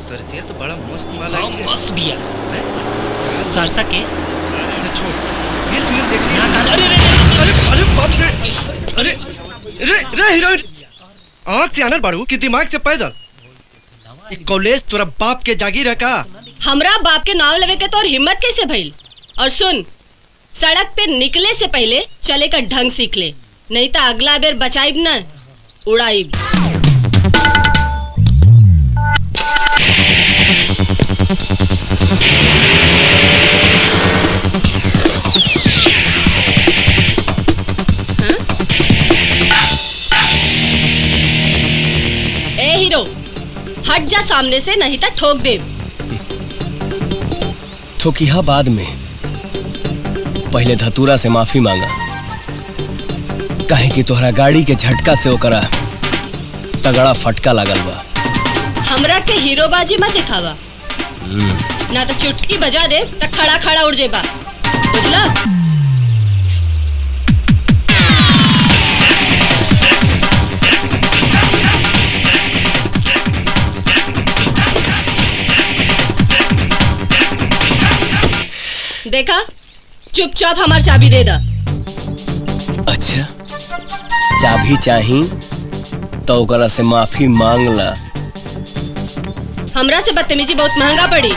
सरतिया तो बड़ा मस्त माल है। मस्त बिया सरसा के। अच्छा छोड़, फिर फिल्म देख रही है। अरे अरे बाप रे, अरे रे हीरोइन, आँख से आनर बाड़ू कि दिमाग से पैदल? कॉलेज तोरा बाप के जागीर है का? हमरा बाप के नाव लेवे के तोर हिम्मत कैसे भइल? और सुन, सड़क पे निकले से पहले चले का ढंग सीख ले, नहीं तो अगला बेर बचाइब न उड़ाइब। ए हीरो, हट जा सामने से, नहीं तो ठोक दे। ठोकिया बाद में, पहले धतूरा से माफी मांगा, काहे कि तोहरा गाड़ी के झटका से ओकरा तगड़ा फटका लागल बा। हमरा के हीरोबाजी मत दिखावा, ना तो चुटकी बजा दे तो खड़ा खड़ा उड़ जेबा, बुझला? देखा, चुपचाप हमार चाबी दे दा। अच्छा, चाबी चाही तो ओकरा से माफी मांग ला। हमरा से बदतमीजी बहुत महंगा पड़ी।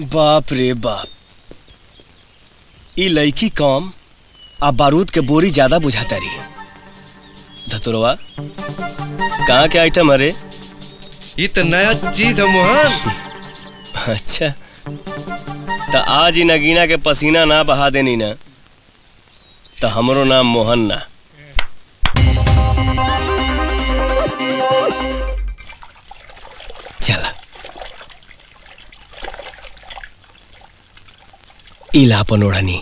बाप रे बाप, ई लड़की कम आ बारूद के बोरी ज्यादा बुझाता रही। धतुरवा, कहाँ के आइटम अरे? ये तो नया चीज है मोहन। अच्छा, तो आज ही नगीना के पसीना ना बहा देनी ना, तो हमरो नाम मोहन ना। चला, इला अपन ओढ़नी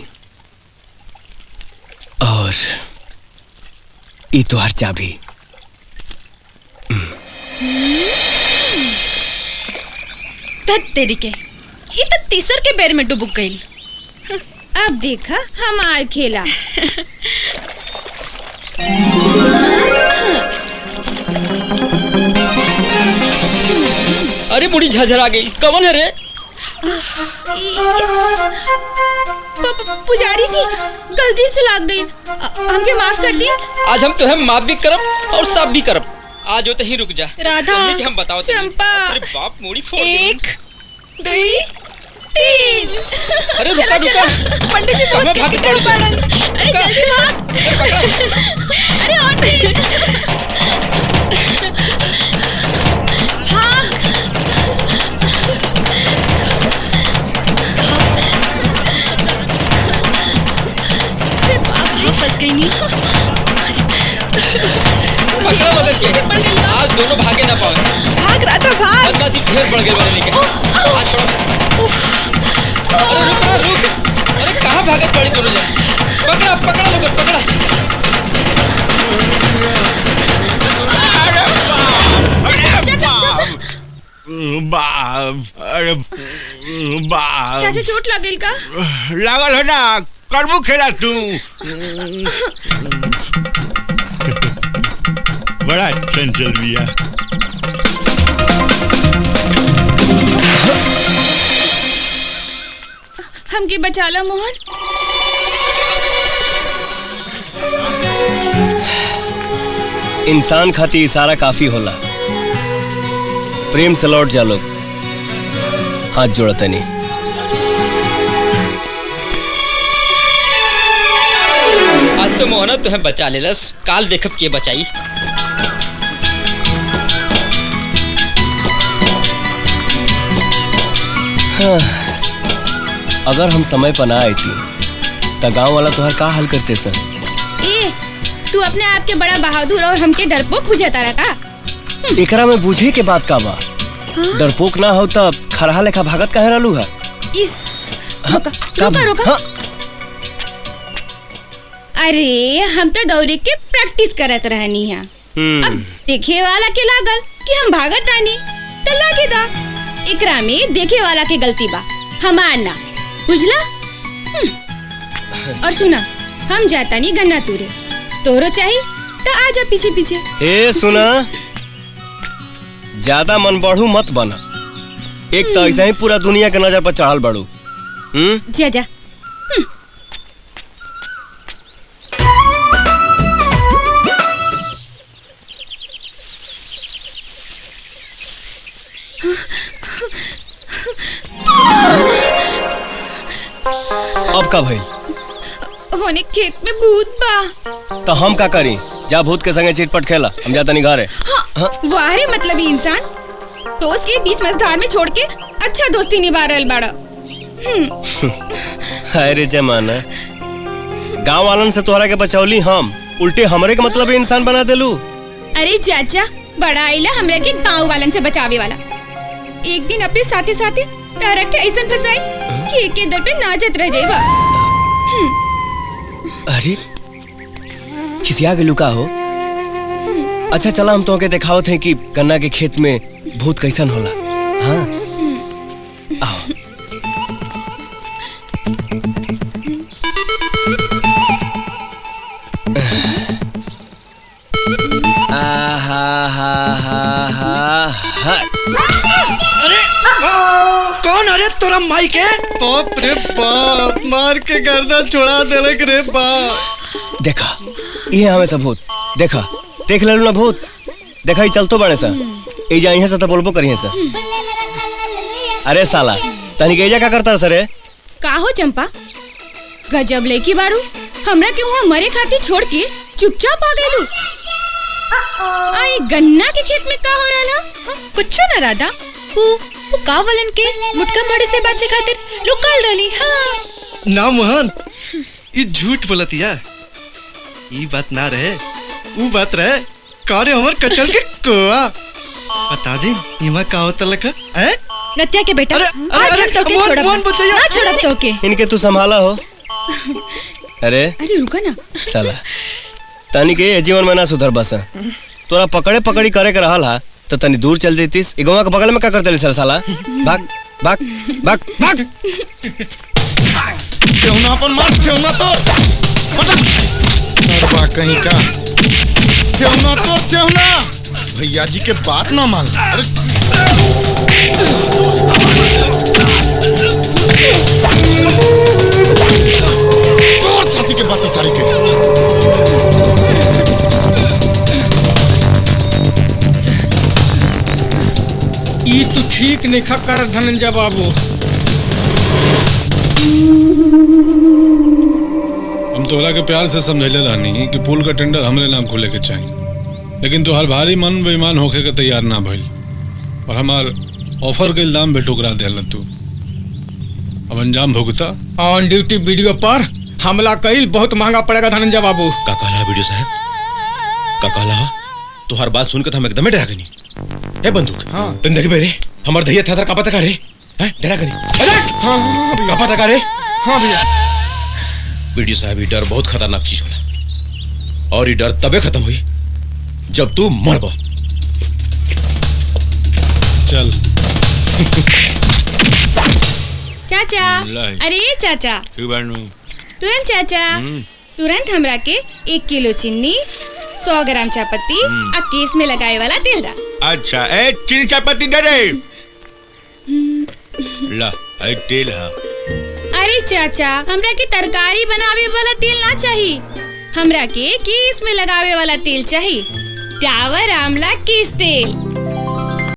और ई तोहर चाबी। तेरी के ये तो तीसर के बेर में डुबुक गई। अब देखा हमार खेला। अरे बुढ़ी झरझरा गई, कौन है रे? पुजारी जी, गलती से लाग गई, हमके माफ कर दिया। आज हम तुम्हें माफ भी करब और साफ भी करब। आज होते ही रुक जा राधा, हम बताओ चंपा, अरे बाप मोड़ी फोड़ 1 2 3। अरे रुका रुका, पंडित जी बहुत कीचड़ पड़ल। अरे जल्दी भाग। अरे और तेज भाग। अरे बाप रे, फंस गई नहीं। पकड़ा मदद के, आज दोनों भागे ना पाओ। भाग राधा भाग। बदमाशी ढेर बढ़ गई वाले के। आज छोड़ो। अरे रुक, अरे कहाँ भागे पड़ी दोनों जन? पकड़ा पकड़ा लोग, पकड़ा। अरे बाप, चाचा चोट लगल का? लागल है ना, करबू खेला तू। बड़ा चंचल बिया। हमके बचा ला मोहन। इंसान खाती इशारा काफी होला। प्रेम से लौट जा लोग, हाथ जोड़ते नहीं। आज तो मोहना तुम्हें बचा लेलस, काल देखब के बचाई। हाँ, अगर हम समय पर ना आई थी तो गांव वाला तुहर का हाल करते सर? ए, तू अपने आप के बड़ा बहादुर और हमके डरपोक बुझाता रहा का? एकरा में बुझे के बात का बा? हाँ? डरपोक ना हो तब खरहा लेखा भागत काहे रहलू है? इस रोका रोका। हाँ? अरे हम तो दौड़े के प्रैक्टिस करत रहनी है। अब देखे वाला के लागल कि हम भागत आनी तो लागे दा। एकरा में देखे वाला के गलती बा, हमार ना, बुझला? और सुना, हम जाता नहीं गन्ना तुरे, तोरो चाहिए तो आजा पीछे पीछे। ए सुना, ज्यादा मन बढ़ू मत बना। एक तो ऐसा ही पूरा दुनिया के नजर पर चढ़ल बढ़ू। जा जा। अब का भइल? होने खेत में भूत बा। तो हम का करी? जा भूत के संगे चिटपट खेला, हम जाता नहीं घरे। हाँ, वाह रे मतलब इंसान दोस्त के बीच मझधार में छोड़ के अच्छा दोस्ती निभा रहल बाड़ा। अरे जमाना गांव वालन से तोहरा के बचौली, हम उल्टे हमरे के मतलब इंसान बना देलू। अरे चाचा बड़ा आइला हमरा के गांव वालन से बचावे वाला। एक दिन अपने साथे साथे तारा के ऐसा फंसाई कि एक के दर पे नाचत रह जाइबा। अरे खिसिया गेलू का हो? अच्छा चला हम तो के दिखावत हैं कि गन्ना के खेत में भूत कैसन होला। हाँ आओ। अरे कौन? अरे तोरा माई के बाप रे बाप, मार के गर्दन छोड़ा देलक रे बाप। देखा ये हमें सब भूत देखा, देख ले ना भूत देखा ही चलतो बने सा ए जा यहां से तो बोलबो करिए सा। अरे साला तनी के जा का करता सरे? का हो चंपा गजब लेकी बाड़ू, हमरा के वहां मरे खातिर छोड़ के चुपचाप आ गइलू। आई गन्ना के खेत में का हो रहला? कुछ ना राधा, वो का वालन के मुटका मारे से बचे खातिर लुकाल रहली। हाँ ना मोहन ये झूठ बोलतिया, ये बात ना रहे वो बात रहे। कारे हमर कचल के कोआ बता दे इमा का होता लखा है? नत्या के बेटा अरे, आज अरे, हम तो के मोहन, छोड़ब मोहन बचैया। ना छोड़ब तो के। इनके तू संभाला हो। अरे रुका ना साला तनी के जीवन में ना सुधर बस, तोरा पकड़े पकड़ी करे के रहल हा तो तनी दूर चल जैतीस। ई गवा के बगल में का करते सर साला? भाग भाग भाग भाग। चौना पर मार, चौना तो सरबा कहीं का। चौना तो चौना भैया जी के बात ना मान। तोड़ छाती के बाती साड़ी के। ई तू ठीक नहीं कर धनंजय बाबू। हम तोरा के प्यार से समझले रहनी कि पुल का टेंडर हमरे नाम खुले के चाहिए, लेकिन तू हर भारी मन बेईमान होके के तैयार ना भइल और हमार ऑफर के दाम पे ठुकरा देला तू। अब अंजाम भुगता। ऑन ड्यूटी वीडियो पर हमला कईल बहुत महंगा पड़ेगा धनंजय बाबू। का कहला वीडियो साहब? का कहला? तो हर बात सुनकर तो हम एकदम डरा गनी। ए बंदूक हाँ तन देख बेरे हमर दहिया था का पता करे हैं? डरा गनी। अरे हाँ हाँ का पता करे? हाँ भैया। वीडियो साहब ये डर बहुत खतरनाक चीज होला और ये डर तबे खत्म हुई जब तू मरबा। चल चाचा। अरे चाचा तुरंत चाचा तुरंत हमरा के 1 किलो चीनी 100 ग्राम चायपत्ती आ केस में लगाए वाला तेल दा। अच्छा ए चीनी चायपत्ती दे रे। ला एक तेल है। अरे चाचा हमरा के तरकारी बनावे वाला तेल ना चाहिए, हमरा के केस में लगावे वाला तेल चाहिए। डाबर आंवला केस तेल।